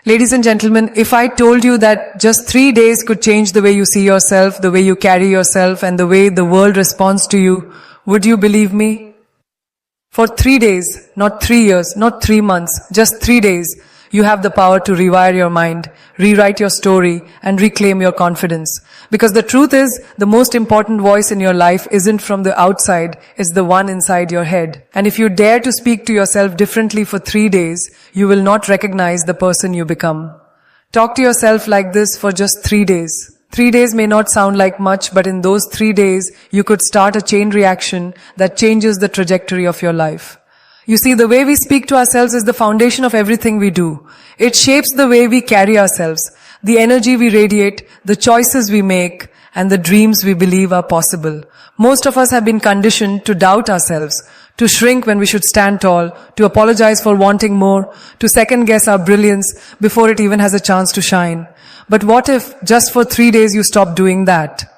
Ladies and gentlemen, if I told you that just 3 days could change the way you see yourself, the way you carry yourself, and the way the world responds to you, would you believe me? For 3 days, not 3 years, not 3 months, just 3 days, you have the power to rewire your mind, rewrite your story, and reclaim your confidence. Because the truth is, the most important voice in your life isn't from the outside, it's the one inside your head. And if you dare to speak to yourself differently for 3 days, you will not recognize the person you become. Talk to yourself like this for just 3 days. 3 days may not sound like much, but in those 3 days, you could start a chain reaction that changes the trajectory of your life. You see, the way we speak to ourselves is the foundation of everything we do. It shapes the way we carry ourselves, the energy we radiate, the choices we make, and the dreams we believe are possible. Most of us have been conditioned to doubt ourselves, to shrink when we should stand tall, to apologize for wanting more, to second guess our brilliance before it even has a chance to shine. But what if, just for 3 days, you stop doing that?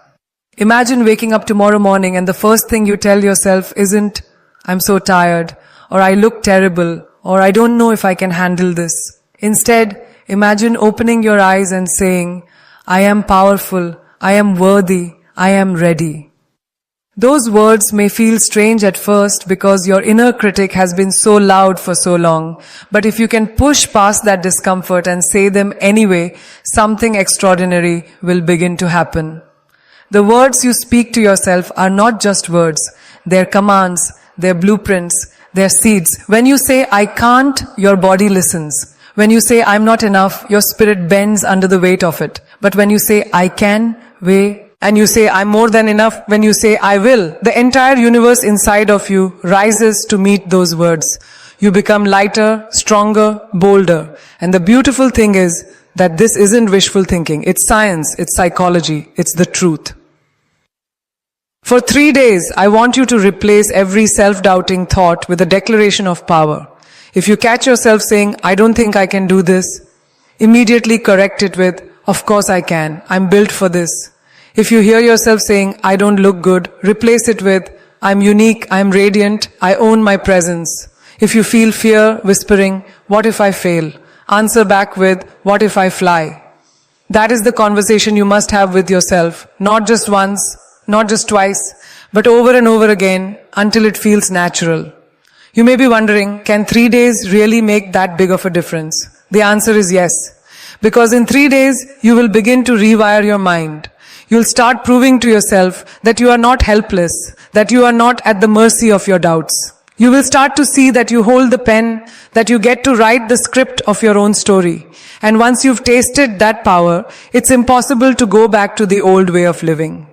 Imagine waking up tomorrow morning and the first thing you tell yourself isn't, "I'm so tired," or "I look terrible," or "I don't know if I can handle this." Instead, imagine opening your eyes and saying, "I am powerful, I am worthy, I am ready." Those words may feel strange at first because your inner critic has been so loud for so long. But if you can push past that discomfort and say them anyway, something extraordinary will begin to happen. The words you speak to yourself are not just words. They're commands, they're blueprints, they're seeds. When you say, "I can't," your body listens. When you say, "I'm not enough," your spirit bends under the weight of it. But when you say, "I can," and you say, "I'm more than enough," when you say, "I will," the entire universe inside of you rises to meet those words. You become lighter, stronger, bolder. And the beautiful thing is that this isn't wishful thinking. It's science, it's psychology, it's the truth. For 3 days, I want you to replace every self-doubting thought with a declaration of power. If you catch yourself saying, "I don't think I can do this," immediately correct it with, "Of course I can. I'm built for this." If you hear yourself saying, "I don't look good," replace it with, "I'm unique, I'm radiant, I own my presence." If you feel fear whispering, "What if I fail?" answer back with, "What if I fly?" That is the conversation you must have with yourself, not just once, not just twice, but over and over again until it feels natural. You may be wondering, can 3 days really make that big of a difference? The answer is yes. Because in 3 days, you will begin to rewire your mind. You'll start proving to yourself that you are not helpless, that you are not at the mercy of your doubts. You will start to see that you hold the pen, that you get to write the script of your own story. And once you've tasted that power, it's impossible to go back to the old way of living.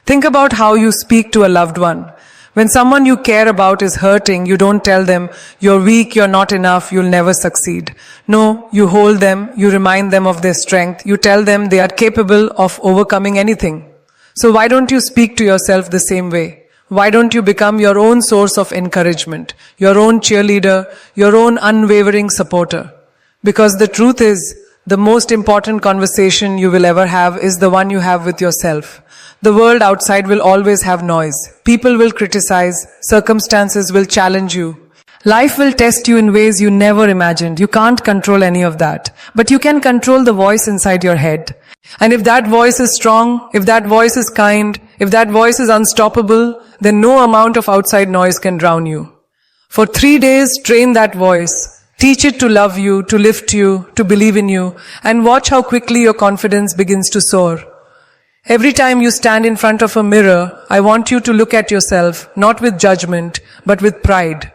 Think about how you speak to a loved one. When someone you care about is hurting, you don't tell them, "You're weak, you're not enough, you'll never succeed." No, you hold them, you remind them of their strength, you tell them they are capable of overcoming anything. So why don't you speak to yourself the same way? Why don't you become your own source of encouragement, your own cheerleader, your own unwavering supporter? Because the truth is, the most important conversation you will ever have is the one you have with yourself. The world outside will always have noise. People will criticize. Circumstances will challenge you. Life will test you in ways you never imagined. You can't control any of that. But you can control the voice inside your head. And if that voice is strong, if that voice is kind, if that voice is unstoppable, then no amount of outside noise can drown you. For 3 days, train that voice. Teach it to love you, to lift you, to believe in you, and watch how quickly your confidence begins to soar. Every time you stand in front of a mirror, I want you to look at yourself, not with judgment, but with pride.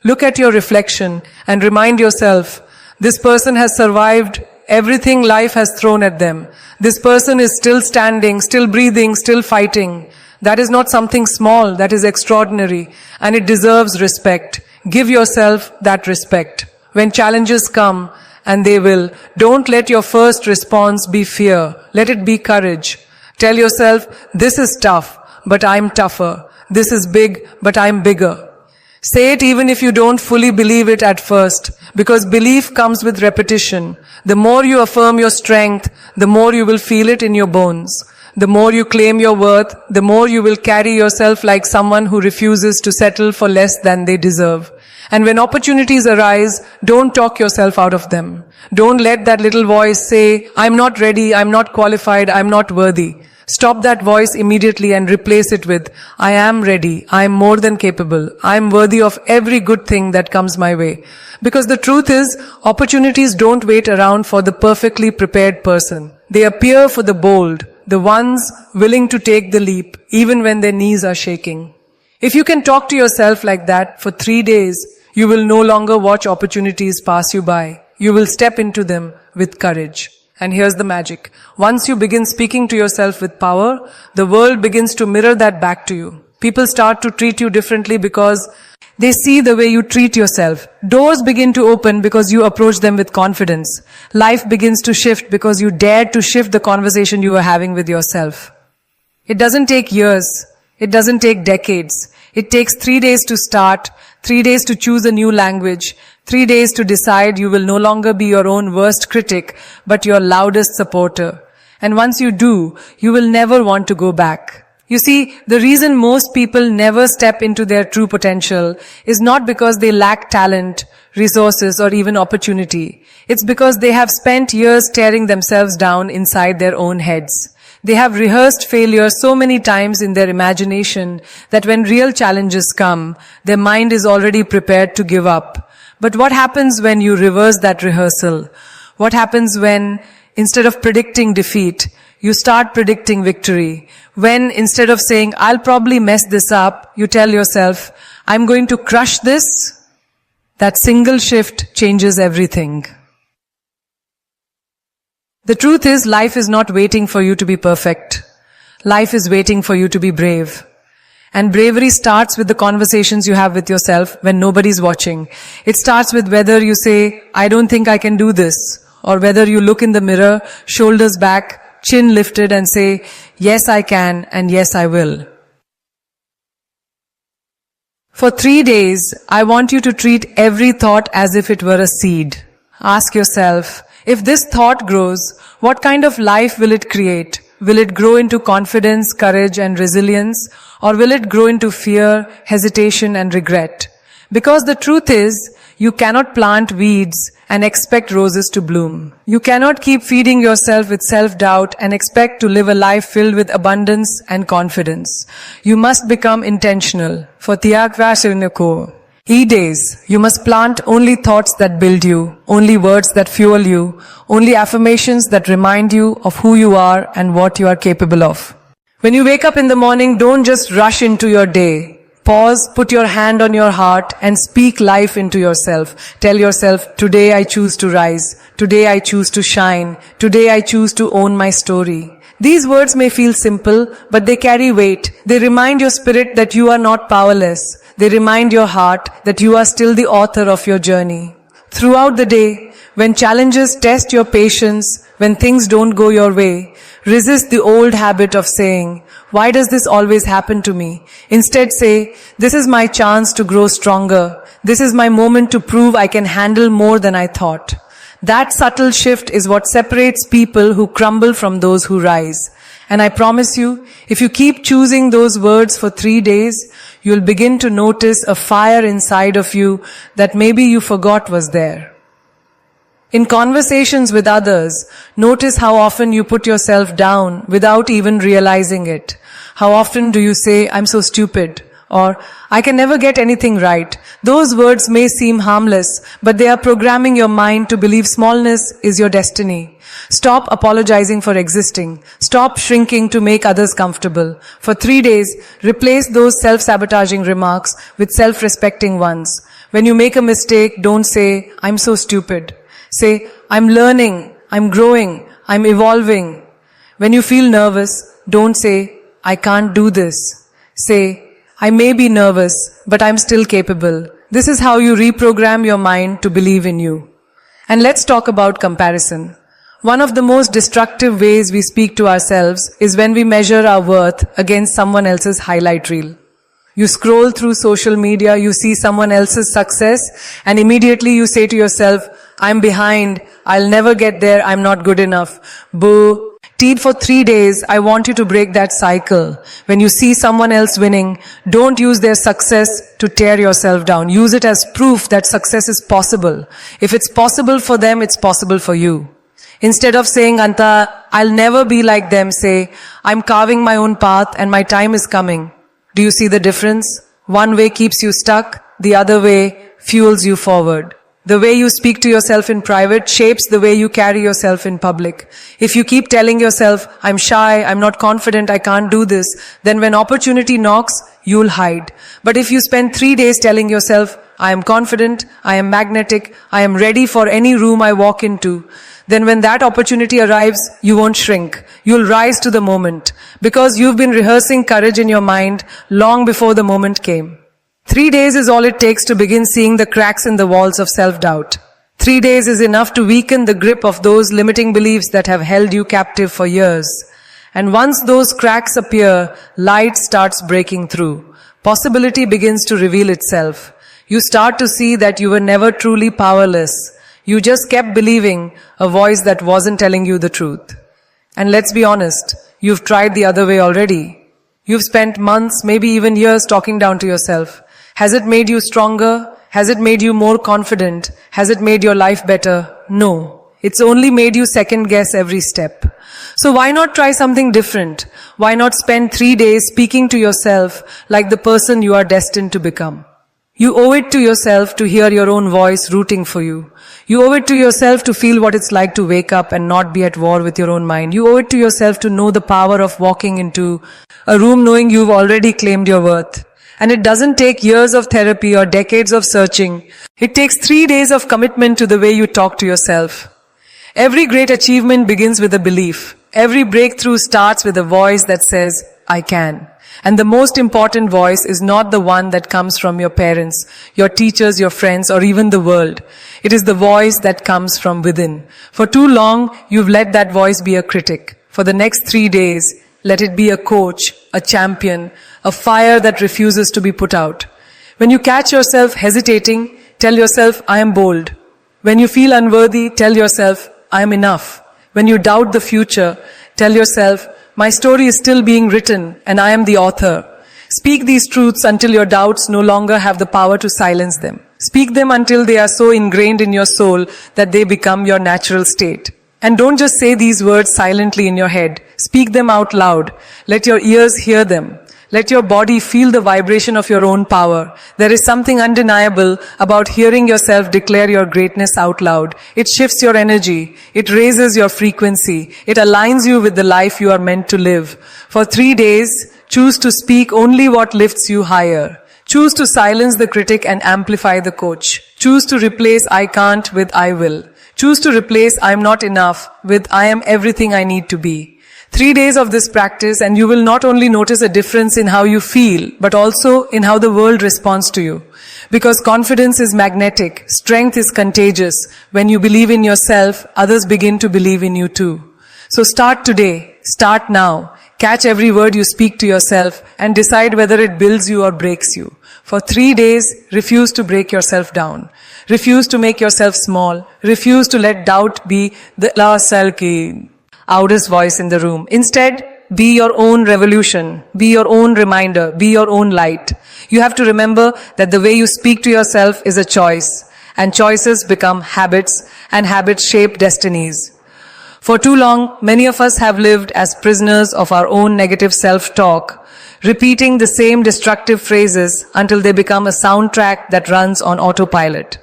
Look at your reflection and remind yourself, this person has survived everything life has thrown at them. This person is still standing, still breathing, still fighting. That is not something small, that is extraordinary, and it deserves respect. Give yourself that respect. When challenges come, and they will, don't let your first response be fear. Let it be courage. Tell yourself, this is tough, but I'm tougher. This is big, but I'm bigger. Say it even if you don't fully believe it at first, because belief comes with repetition. The more you affirm your strength, the more you will feel it in your bones. The more you claim your worth, the more you will carry yourself like someone who refuses to settle for less than they deserve. And when opportunities arise, don't talk yourself out of them. Don't let that little voice say, I'm not ready, I'm not qualified, I'm not worthy. Stop that voice immediately and replace it with, I am ready, I am more than capable, I am worthy of every good thing that comes my way. Because the truth is, opportunities don't wait around for the perfectly prepared person. They appear for the bold, the ones willing to take the leap, even when their knees are shaking. If you can talk to yourself like that for 3 days, you will no longer watch opportunities pass you by. You will step into them with courage. And here's the magic. Once you begin speaking to yourself with power, the world begins to mirror that back to you. People start to treat you differently because they see the way you treat yourself. Doors begin to open because you approach them with confidence. Life begins to shift because you dared to shift the conversation you were having with yourself. It doesn't take years. It doesn't take decades. It takes 3 days to start, 3 days to choose a new language, 3 days to decide you will no longer be your own worst critic, but your loudest supporter. And once you do, you will never want to go back. You see, the reason most people never step into their true potential is not because they lack talent, resources, or even opportunity. It's because they have spent years tearing themselves down inside their own heads. They have rehearsed failure so many times in their imagination that when real challenges come, their mind is already prepared to give up. But what happens when you reverse that rehearsal? What happens when, instead of predicting defeat, you start predicting victory? When, instead of saying, I'll probably mess this up, you tell yourself, I'm going to crush this? That single shift changes everything. The truth is, life is not waiting for you to be perfect. Life is waiting for you to be brave. And bravery starts with the conversations you have with yourself when nobody's watching. It starts with whether you say, I don't think I can do this, or whether you look in the mirror, shoulders back, chin lifted, and say, yes, I can, and yes, I will. For 3 days, I want you to treat every thought as if it were a seed. Ask yourself, if this thought grows, what kind of life will it create? Will it grow into confidence, courage, and resilience? Or will it grow into fear, hesitation, and regret? Because the truth is, you cannot plant weeds and expect roses to bloom. You cannot keep feeding yourself with self-doubt and expect to live a life filled with abundance and confidence. You must become intentional. For Tiagvasinako. E-days, you must plant only thoughts that build you, only words that fuel you, only affirmations that remind you of who you are and what you are capable of. When you wake up in the morning, don't just rush into your day. Pause, put your hand on your heart, and speak life into yourself. Tell yourself, today I choose to rise. Today I choose to shine. Today I choose to own my story. These words may feel simple, but they carry weight. They remind your spirit that you are not powerless. They remind your heart that you are still the author of your journey. Throughout the day, when challenges test your patience, when things don't go your way, resist the old habit of saying, why does this always happen to me? Instead say, this is my chance to grow stronger. This is my moment to prove I can handle more than I thought. That subtle shift is what separates people who crumble from those who rise. And I promise you, if you keep choosing those words for 3 days, you'll begin to notice a fire inside of you that maybe you forgot was there. In conversations with others, notice how often you put yourself down without even realizing it. How often do you say, I'm so stupid? Or, I can never get anything right. Those words may seem harmless, but they are programming your mind to believe smallness is your destiny. Stop apologizing for existing. Stop shrinking to make others comfortable. For 3 days, replace those self-sabotaging remarks with self-respecting ones. When you make a mistake, don't say, I'm so stupid. Say, I'm learning, I'm growing, I'm evolving. When you feel nervous, don't say, I can't do this. Say, I may be nervous, but I'm still capable. This is how you reprogram your mind to believe in you. And let's talk about comparison. One of the most destructive ways we speak to ourselves is when we measure our worth against someone else's highlight reel. You scroll through social media, you see someone else's success, and immediately you say to yourself, I'm behind, I'll never get there, I'm not good enough. Boo. For 3 days, I want you to break that cycle. When you see someone else winning, don't use their success to tear yourself down. Use it as proof that success is possible. If it's possible for them, it's possible for you. Instead of saying, Anta, I'll never be like them, say, I'm carving my own path and my time is coming. Do you see the difference? One way keeps you stuck, the other way fuels you forward. The way you speak to yourself in private shapes the way you carry yourself in public. If you keep telling yourself, I'm shy, I'm not confident, I can't do this, then when opportunity knocks, you'll hide. But if you spend 3 days telling yourself, I am confident, I am magnetic, I am ready for any room I walk into, then when that opportunity arrives, you won't shrink. You'll rise to the moment because you've been rehearsing courage in your mind long before the moment came. 3 days is all it takes to begin seeing the cracks in the walls of self-doubt. 3 days is enough to weaken the grip of those limiting beliefs that have held you captive for years. And once those cracks appear, light starts breaking through. Possibility begins to reveal itself. You start to see that you were never truly powerless. You just kept believing a voice that wasn't telling you the truth. And let's be honest, you've tried the other way already. You've spent months, maybe even years talking down to yourself. Has it made you stronger? Has it made you more confident? Has it made your life better? No. It's only made you second guess every step. So why not try something different? Why not spend 3 days speaking to yourself like the person you are destined to become? You owe it to yourself to hear your own voice rooting for you. You owe it to yourself to feel what it's like to wake up and not be at war with your own mind. You owe it to yourself to know the power of walking into a room knowing you've already claimed your worth. And it doesn't take years of therapy or decades of searching. It takes 3 days of commitment to the way you talk to yourself. Every great achievement begins with a belief. Every breakthrough starts with a voice that says, I can. And the most important voice is not the one that comes from your parents, your teachers, your friends, or even the world. It is the voice that comes from within. For too long, you've let that voice be a critic. For the next 3 days, let it be a coach, a champion, a fire that refuses to be put out. When you catch yourself hesitating, tell yourself, I am bold. When you feel unworthy, tell yourself, I am enough. When you doubt the future, tell yourself, my story is still being written and I am the author. Speak these truths until your doubts no longer have the power to silence them. Speak them until they are so ingrained in your soul that they become your natural state. And don't just say these words silently in your head. Speak them out loud. Let your ears hear them. Let your body feel the vibration of your own power. There is something undeniable about hearing yourself declare your greatness out loud. It shifts your energy. It raises your frequency. It aligns you with the life you are meant to live. For 3 days, choose to speak only what lifts you higher. Choose to silence the critic and amplify the coach. Choose to replace I can't with I will. Choose to replace I'm not enough with I am everything I need to be. 3 days of this practice and you will not only notice a difference in how you feel, but also in how the world responds to you. Because confidence is magnetic, strength is contagious. When you believe in yourself, others begin to believe in you too. So start today, start now. Catch every word you speak to yourself and decide whether it builds you or breaks you. For 3 days, refuse to break yourself down. Refuse to make yourself small. Refuse to let doubt be the loudest voice in the room. Instead, be your own revolution. Be your own reminder. Be your own light. You have to remember that the way you speak to yourself is a choice. And choices become habits, and habits shape destinies. For too long, many of us have lived as prisoners of our own negative self-talk, repeating the same destructive phrases until they become a soundtrack that runs on autopilot.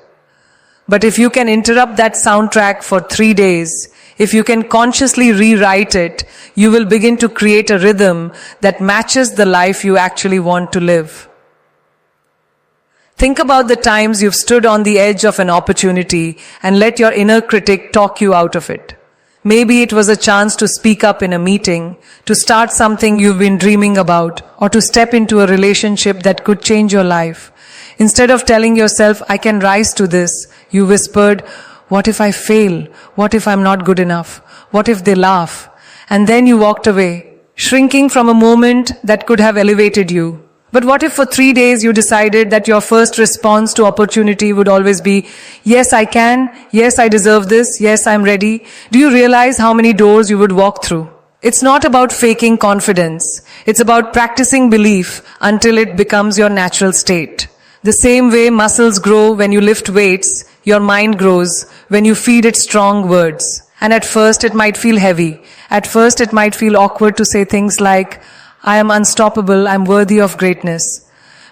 But if you can interrupt that soundtrack for 3 days, if you can consciously rewrite it, you will begin to create a rhythm that matches the life you actually want to live. Think about the times you've stood on the edge of an opportunity and let your inner critic talk you out of it. Maybe it was a chance to speak up in a meeting, to start something you've been dreaming about, or to step into a relationship that could change your life. Instead of telling yourself, I can rise to this, you whispered, what if I fail? What if I'm not good enough? What if they laugh? And then you walked away, shrinking from a moment that could have elevated you. But what if for 3 days you decided that your first response to opportunity would always be, yes, I can, yes, I deserve this, yes, I'm ready? Do you realize how many doors you would walk through? It's not about faking confidence. It's about practicing belief until it becomes your natural state. The same way muscles grow when you lift weights, your mind grows when you feed it strong words. And at first it might feel heavy. At first it might feel awkward to say things like, I am unstoppable, I'm worthy of greatness.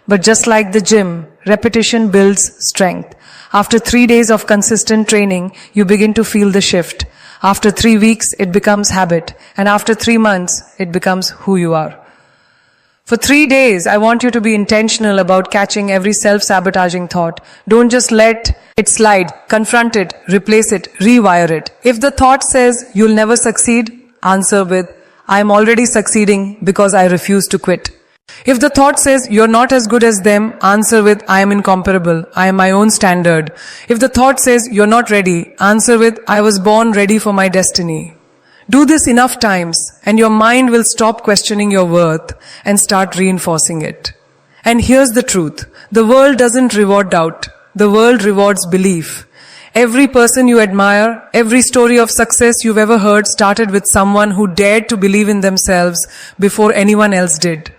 But just like the gym, repetition builds strength. After 3 days of consistent training, you begin to feel the shift. After 3 weeks, it becomes habit. And after 3 months, it becomes who you are. For 3 days, I want you to be intentional about catching every self-sabotaging thought. Don't just let it slide. Confront it, replace it, rewire it. If the thought says you'll never succeed, answer with, I am already succeeding because I refuse to quit. If the thought says you're not as good as them, answer with, I am incomparable. I am my own standard. If the thought says you're not ready, answer with, I was born ready for my destiny. Do this enough times and your mind will stop questioning your worth and start reinforcing it. And here's the truth. The world doesn't reward doubt. The world rewards belief. Every person you admire, every story of success you've ever heard started with someone who dared to believe in themselves before anyone else did.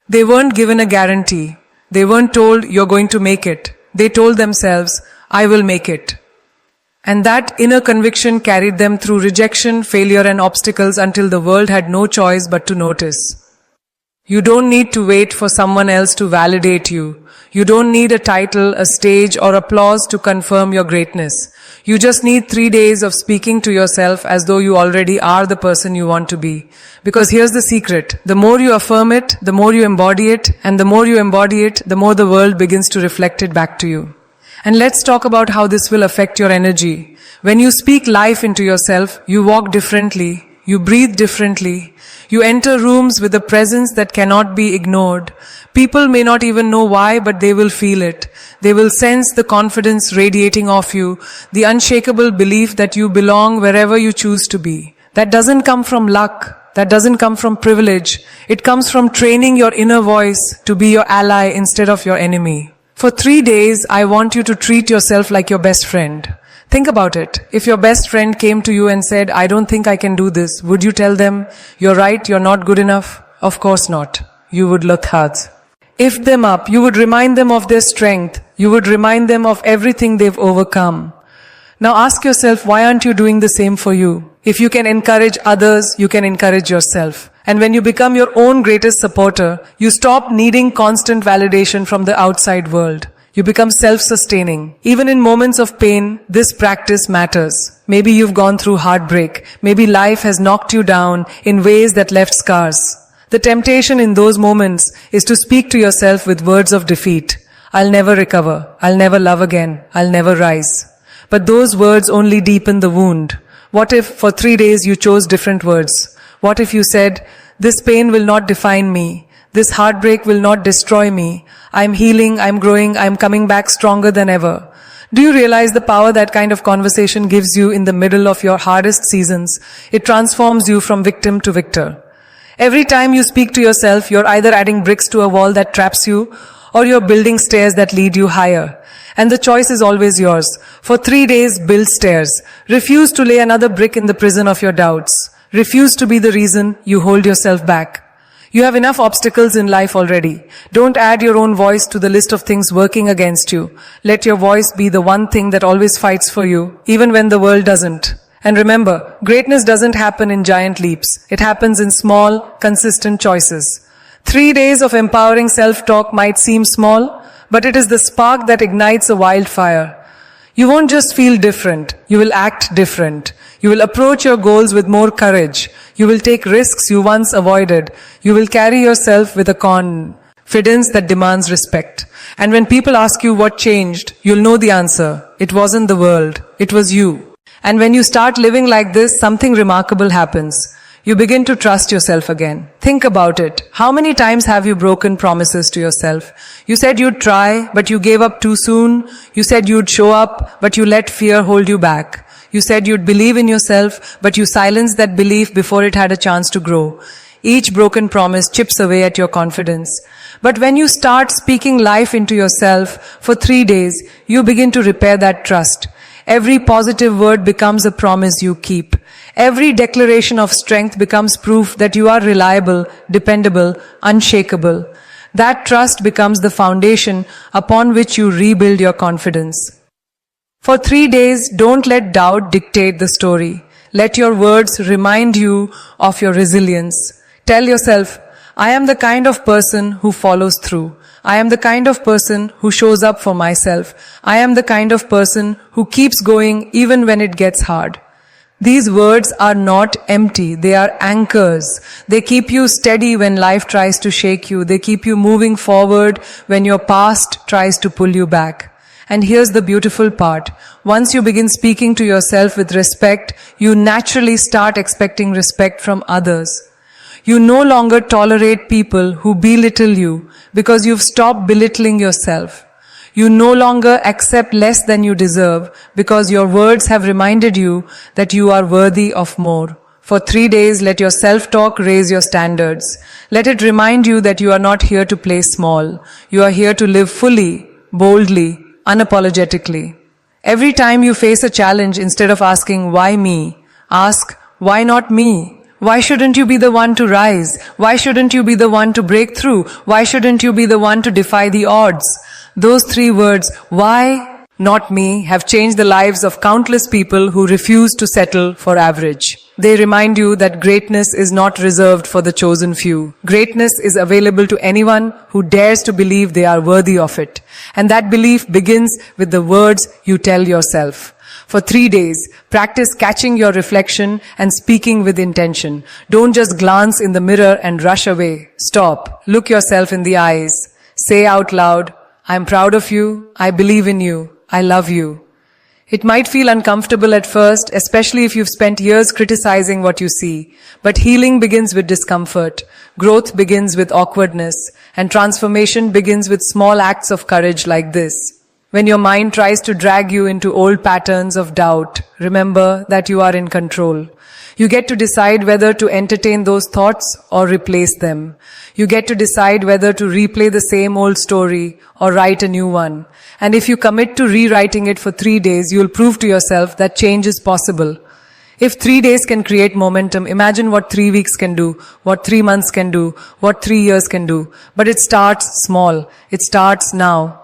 They weren't given a guarantee. They weren't told you're going to make it. They told themselves, I will make it. And that inner conviction carried them through rejection, failure and obstacles until the world had no choice but to notice. You don't need to wait for someone else to validate you. You don't need a title, a stage or applause to confirm your greatness. You just need 3 days of speaking to yourself as though you already are the person you want to be. Because here's the secret. The more you affirm it, the more you embody it, and the more you embody it, the more the world begins to reflect it back to you. And let's talk about how this will affect your energy. When you speak life into yourself, you walk differently, you breathe differently, you enter rooms with a presence that cannot be ignored. People may not even know why, but they will feel it. They will sense the confidence radiating off you, the unshakable belief that you belong wherever you choose to be. That doesn't come from luck. That doesn't come from privilege. It comes from training your inner voice to be your ally instead of your enemy. For 3 days, I want you to treat yourself like your best friend. Think about it. If your best friend came to you and said, I don't think I can do this, would you tell them, you're right, you're not good enough? Of course not. You would lift hearts. Lift them up. You would remind them of their strength. You would remind them of everything they've overcome. Now ask yourself, why aren't you doing the same for you? If you can encourage others, you can encourage yourself. And when you become your own greatest supporter, you stop needing constant validation from the outside world. You become self-sustaining. Even in moments of pain, this practice matters. Maybe you've gone through heartbreak. Maybe life has knocked you down in ways that left scars. The temptation in those moments is to speak to yourself with words of defeat. I'll never recover. I'll never love again. I'll never rise. But those words only deepen the wound. What if for 3 days you chose different words? What if you said, this pain will not define me. This heartbreak will not destroy me. I'm healing, I'm growing, I'm coming back stronger than ever. Do you realize the power that kind of conversation gives you in the middle of your hardest seasons? It transforms you from victim to victor. Every time you speak to yourself, you're either adding bricks to a wall that traps you, or you're building stairs that lead you higher. And the choice is always yours. For 3 days, build stairs. Refuse to lay another brick in the prison of your doubts. Refuse to be the reason you hold yourself back. You have enough obstacles in life already. Don't add your own voice to the list of things working against you. Let your voice be the one thing that always fights for you, even when the world doesn't. And remember, greatness doesn't happen in giant leaps. It happens in small, consistent choices. 3 days of empowering self-talk might seem small, but it is the spark that ignites a wildfire. You won't just feel different, you will act different. You will approach your goals with more courage. You will take risks you once avoided. You will carry yourself with a confidence that demands respect. And when people ask you what changed, you'll know the answer. It wasn't the world, it was you. And when you start living like this, something remarkable happens. You begin to trust yourself again. Think about it. How many times have you broken promises to yourself? You said you'd try, but you gave up too soon. You said you'd show up, but you let fear hold you back. You said you'd believe in yourself, but you silenced that belief before it had a chance to grow. Each broken promise chips away at your confidence. But when you start speaking life into yourself for 3 days, you begin to repair that trust. Every positive word becomes a promise you keep. Every declaration of strength becomes proof that you are reliable, dependable, unshakable. That trust becomes the foundation upon which you rebuild your confidence. For 3 days, don't let doubt dictate the story. Let your words remind you of your resilience. Tell yourself, I am the kind of person who follows through. I am the kind of person who shows up for myself. I am the kind of person who keeps going even when it gets hard. These words are not empty. They are anchors. They keep you steady when life tries to shake you. They keep you moving forward when your past tries to pull you back. And here's the beautiful part. Once you begin speaking to yourself with respect, you naturally start expecting respect from others. You no longer tolerate people who belittle you because you've stopped belittling yourself. You no longer accept less than you deserve because your words have reminded you that you are worthy of more. For 3 days, let your self-talk raise your standards. Let it remind you that you are not here to play small. You are here to live fully, boldly, unapologetically. Every time you face a challenge, instead of asking, why me? Ask, why not me? Why shouldn't you be the one to rise? Why shouldn't you be the one to break through? Why shouldn't you be the one to defy the odds? Those 3 words, why not me, have changed the lives of countless people who refuse to settle for average. They remind you that greatness is not reserved for the chosen few. Greatness is available to anyone who dares to believe they are worthy of it. And that belief begins with the words you tell yourself. For 3 days, practice catching your reflection and speaking with intention. Don't just glance in the mirror and rush away. Stop. Look yourself in the eyes. Say out loud, I'm proud of you. I believe in you. I love you. It might feel uncomfortable at first, especially if you've spent years criticizing what you see. But healing begins with discomfort. Growth begins with awkwardness. And transformation begins with small acts of courage like this. When your mind tries to drag you into old patterns of doubt, remember that you are in control. You get to decide whether to entertain those thoughts or replace them. You get to decide whether to replay the same old story or write a new one. And if you commit to rewriting it for 3 days, you'll prove to yourself that change is possible. If 3 days can create momentum, imagine what 3 weeks can do, what 3 months can do, what 3 years can do. But it starts small. It starts now.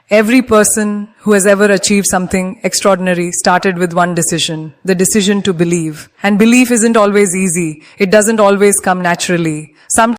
Every person who has ever achieved something extraordinary started with one decision, the decision to believe. And belief isn't always easy. It doesn't always come naturally. Sometimes